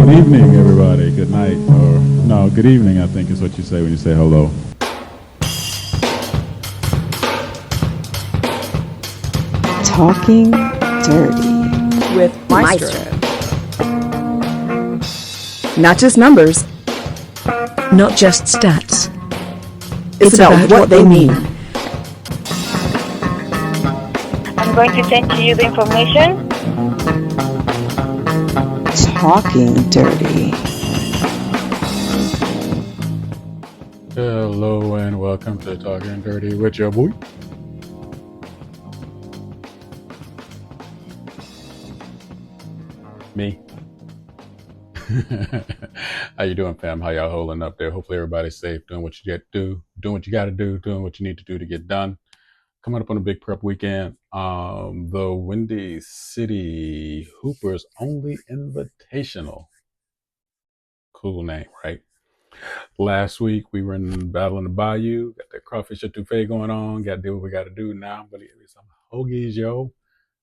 Good evening, everybody. Good night, or no, good evening, I think is what you say when you say hello. Talking Dirty with Maestro. Not just numbers, not just stats. it's about what they mean. I'm going to send to you the information. Talking Dirty. Hello and welcome to Talking Dirty with your boy. Me. How you doing, fam? How y'all holding up there? Hopefully everybody's safe, doing what you get to do, doing what you got to do, doing what you need to do to get done. Coming up on a big prep weekend, the Windy City Hoopers Only Invitational. Cool name, right? Last week we were in Battle in the Bayou, got that crawfish etouffee going on, got to do what we got to do now. But some hoagies, yo.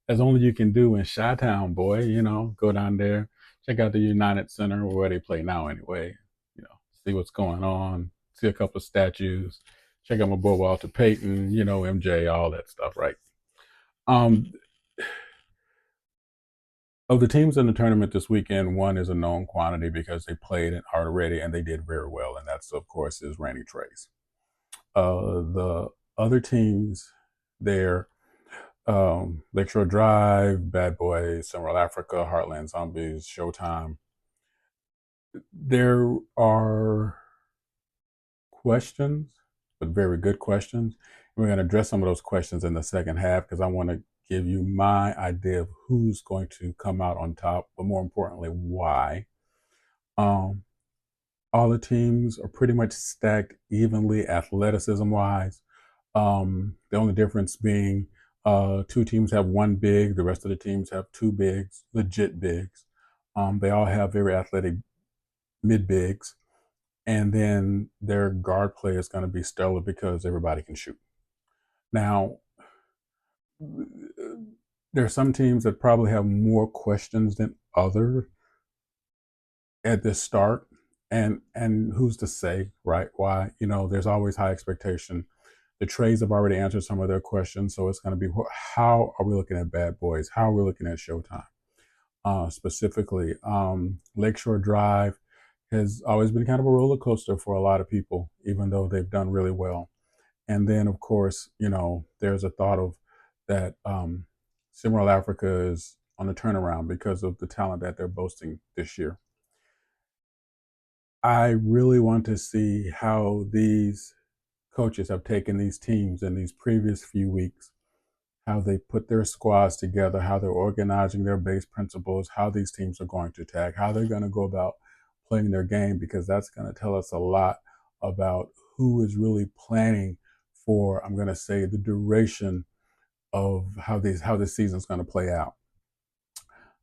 As only you can do in Chi-Town, boy. You know, go down there, check out the United Center where they play now anyway. You know, see what's going on, see a couple of statues, check out my boy Walter Payton, you know, MJ, all that stuff, right? Of the teams in the tournament this weekend, one is a known quantity because they played it already and they did very well, and that's, of course, is Randy Trace. The other teams there, Lakeshore Drive, Bad Boys, SimWorld Africa, Heartland Zombies, Showtime. There are questions, but very good questions. We're going to address some of those questions in the second half because I want to give you my idea of who's going to come out on top, but more importantly, why. All the teams are pretty much stacked evenly athleticism-wise. The only difference being two teams have one big, the rest of the teams have two bigs, legit bigs. They all have very athletic mid-bigs. And then their guard play is going to be stellar because everybody can shoot. Now, there are some teams that probably have more questions than others at this start. And who's to say, right? Why? You know, there's always high expectation. The trades have already answered some of their questions. So it's going to be, how are we looking at Bad Boys? How are we looking at Showtime? Specifically, Lakeshore Drive has always been kind of a roller coaster for a lot of people, even though they've done really well. And then, of course, you know, there's a thought of that SimWorld Africa is on a turnaround because of the talent that they're boasting this year. I really want to see how these coaches have taken these teams in these previous few weeks, how they put their squads together, how they're organizing their base principles, how these teams are going to tag, how they're going to go about playing their game, because that's going to tell us a lot about who is really planning for, I'm going to say, the duration of how this season's going to play out.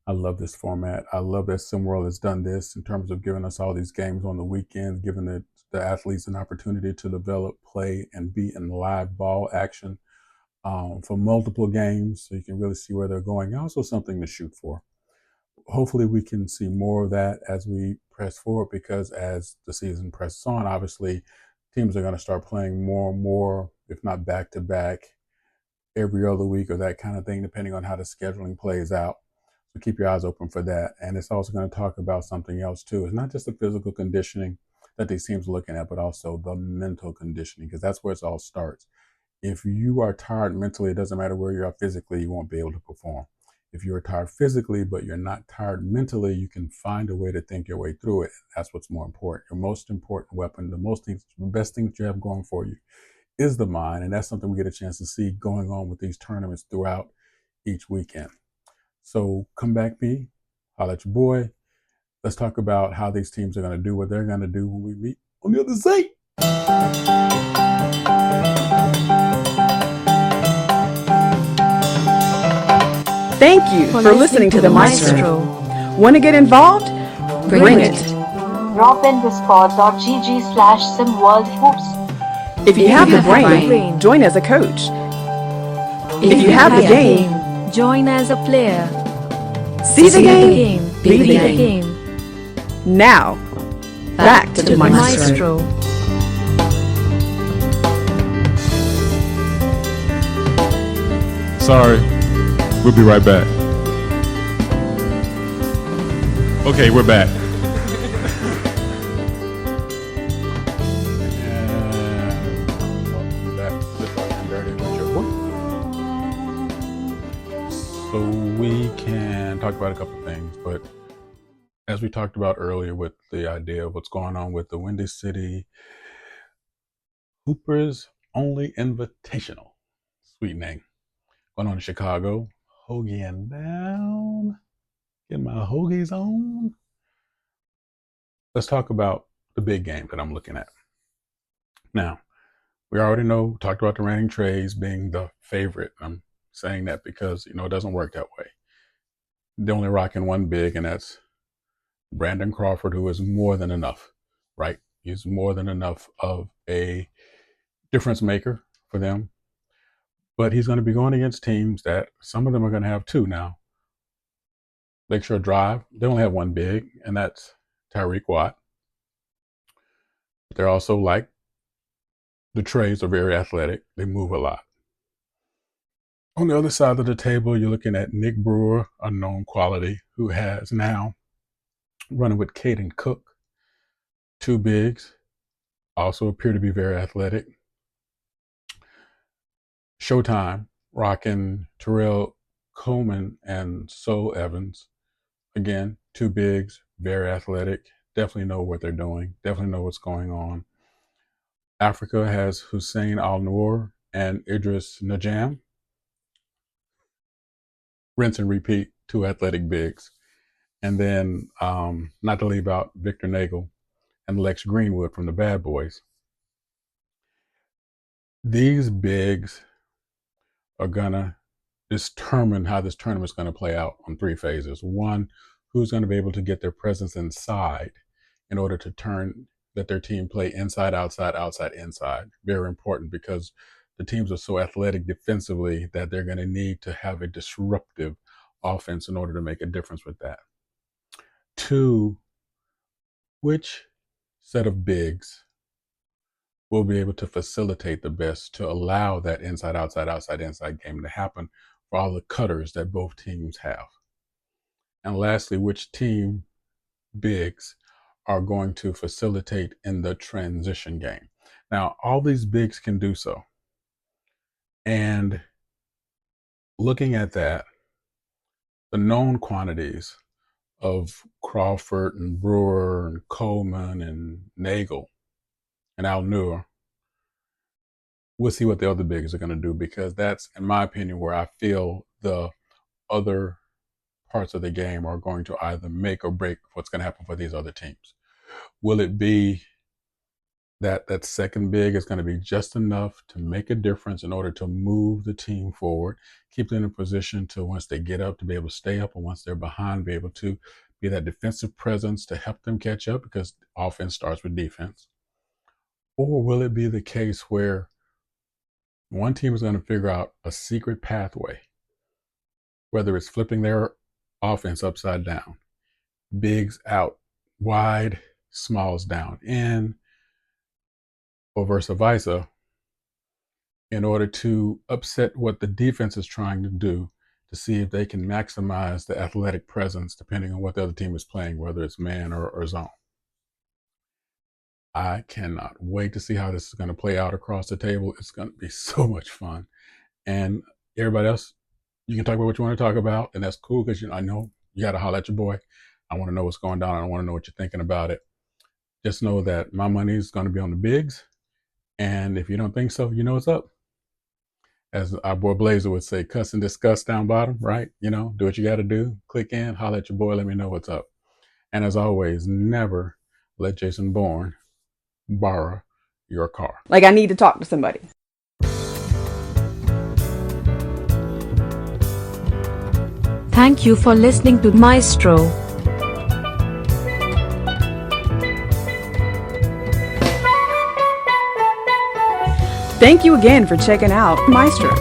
I love this format. I love that SimWorld has done this in terms of giving us all these games on the weekends, giving the athletes an opportunity to develop, play, and be in live ball action for multiple games, so you can really see where they're going. Also something to shoot for. Hopefully we can see more of that as we press forward, because as the season presses on, obviously teams are going to start playing more and more, if not back to back, every other week or that kind of thing, depending on how the scheduling plays out. So keep your eyes open for that. And it's also going to talk about something else too. It's not just the physical conditioning that these teams are looking at, but also the mental conditioning, because that's where it all starts. If you are tired mentally, it doesn't matter where you are physically, you won't be able to perform. If you're tired physically, but you're not tired mentally, you can find a way to think your way through it. That's what's more important. Your most important weapon, the best thing that you have going for you is the mind. And that's something we get a chance to see going on with these tournaments throughout each weekend. So come back, me, holla at your boy. Let's talk about how these teams are going to do what they're going to do when we meet on the other side. Thank you for listening to the Maestro. Want to get involved? Bring it. Drop in discord.gg/SimWorld Hoops. If you have the brain, join as a coach. If you have the game, join as a player. See the game, be the game. Now, back to the Maestro. Sorry, we'll be right back. Okay, we're back. And welcome back to Talkin Durty with your boy. So we can talk about a couple things, but as we talked about earlier with the idea of what's going on with the Windy City Hoopers Only Invitational, sweet name, going on in Chicago, hoagieing down, getting my hoagies on. Let's talk about the big game that I'm looking at. Now, we already talked about the reigning Trays being the favorite. I'm saying that because, it doesn't work that way. They're only rocking one big, and that's Brandon Crawford, who is more than enough, right? He's more than enough of a difference maker for them. But he's going to be going against teams that some of them are going to have two now. Lakeshore Drive, they only have one big, and that's Tyreek Watt. They're also like the Trays, are very athletic. They move a lot. On the other side of the table, you're looking at Nick Brewer, a known quality, who has now running with Caden Cook, two bigs, also appear to be very athletic. Showtime, rocking Terrell Coleman and Sol Evans. Again, two bigs, very athletic, definitely know what they're doing, definitely know what's going on. Africa has Hussein Al-Noor and Idris Najam. Rinse and repeat, two athletic bigs. And then, not to leave out Victor Nagel and Lex Greenwood from the Bad Boys. These bigs are going to determine how this tournament's going to play out on three phases. One, who's going to be able to get their presence inside in order to let their team play inside, outside, outside, inside. Very important because the teams are so athletic defensively that they're going to need to have a disruptive offense in order to make a difference with that. Two, which set of bigs will be able to facilitate the best to allow that inside, outside, outside, inside game to happen for all the cutters that both teams have. And lastly, which team bigs are going to facilitate in the transition game. Now, all these bigs can do so. And looking at that, the known quantities of Crawford and Brewer and Coleman and Nagel and Al-Noor, we'll see what the other bigs are going to do, because that's, in my opinion, where I feel the other parts of the game are going to either make or break what's going to happen for these other teams. Will it be that second big is going to be just enough to make a difference in order to move the team forward, keep them in a position to, once they get up, to be able to stay up, and once they're behind, be able to be that defensive presence to help them catch up, because offense starts with defense? Or will it be the case where one team is going to figure out a secret pathway, whether it's flipping their offense upside down, bigs out wide, smalls down in, or vice versa, in order to upset what the defense is trying to do, to see if they can maximize the athletic presence depending on what the other team is playing, whether it's man or zone. I cannot wait to see how this is going to play out across the table. It's going to be so much fun. And everybody else, you can talk about what you want to talk about, and that's cool, because I know you got to holler at your boy. I want to know what's going down. I want to know what you're thinking about it. Just know that my money is going to be on the bigs. And if you don't think so, you know what's up. As our boy Blazer would say, cuss and discuss down bottom, right? Do what you got to do. Click in, holler at your boy, let me know what's up. And as always, never let Jason Bourne borrow your car. Like, I need to talk to somebody. Thank you for listening to Maestro. Thank you again for checking out Maestro.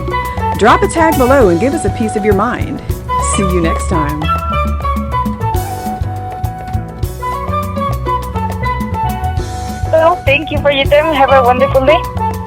Drop a tag below and give us a piece of your mind. See you next time. Well, thank you for your time. Have a wonderful day.